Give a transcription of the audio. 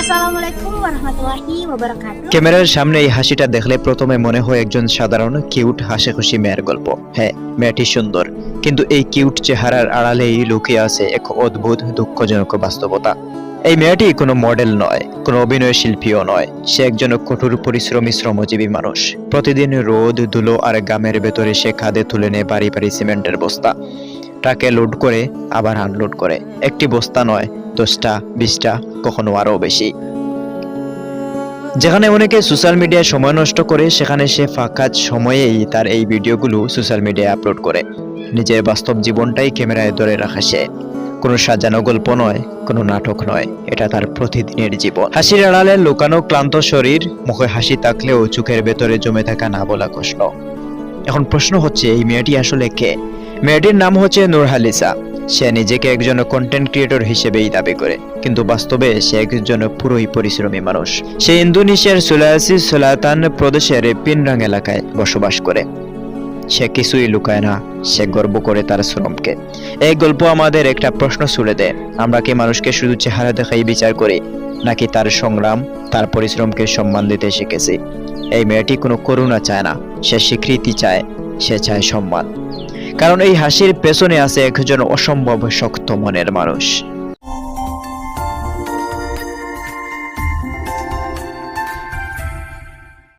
আসসালামু আলাইকুম ওয়া রাহমাতুল্লাহি ওয়া বারাকাতুহু। ক্যামেরার সামনে এই হাসিটা দেখলে প্রথমে মনে হয় একজন সাধারণ কিউট হাসিখুশি মেয়ের গল্প। হ্যাঁ, মেয়েটি সুন্দর, কিন্তু এই কিউট চেহারার আড়ালেই লুকিয়ে আছে এক অদ্ভুত দুঃখজনক বাস্তবতা। এই মেয়েটি কোনো মডেল নয়, কোনো অভিনয় শিল্পীও নয়। সে একজন কঠোর পরিশ্রমী শ্রমজীবী মানুষ। প্রতিদিন রোদ, ধুলো আর গামের ভেতরে সে কাঁধে তুলে নেয় ভারী ভারী সিমেন্টের বস্তা। ট্রাকে লোড করে আবার আনলোড করে। একটি বস্তা নয়, 10টা, 20টা, কখনো আরও বেশি। যেখানে অনেকে সোশ্যাল মিডিয়ায় সময় নষ্ট করে, সেখানে সে ফাঁকা সময়েই তার এই ভিডিওগুলো সোশ্যাল মিডিয়ায় আপলোড করে। নিজের বাস্তব জীবনটাই ক্যামেরায় ধরে রাখে সে। কোনো সাজানো গল্প নয়, কোনো নাটক নয়, এটা তার প্রতিদিনের জীবন। হাসির আড়ালে লুকানো ক্লান্ত শরীর, মুখে হাসি থাকলেও চোখের ভেতরে জমে থাকা না বলা কষ্ট। এখন প্রশ্ন হচ্ছে, এই মেয়েটি আসলে কে? মেয়েটির নাম হচ্ছে নূরহালিসা। সে নিজেকে একজন কন্টেন্ট ক্রিয়েটর হিসেবেই দাবি করে, কিন্তু বাস্তবে সে একজন পুরোই পরিশ্রমী মানুষ। সে ইন্দোনেশিয়ার সুলাওয়েসি সেলাতান প্রদেশের পিনরাং এলাকায় বসবাস করে। সে কিছুই লুকায় না, সে গর্ব করে তার শ্রমকে। এই গল্প আমাদের একটা প্রশ্ন ছুড়ে দেয়, আমরা কি মানুষকে শুধু চেহারা দেখাই বিচার করি, নাকি তার সংগ্রাম, তার পরিশ্রমকে সম্মান দিতে শিখেছি? এই মেয়েটি কোনো করুণা চায় না, সে স্বীকৃতি চায়, সে চায় সম্মান। কারণ এই হাসির পেছনে আছে একজন অসম্ভব শক্ত মনের মানুষ।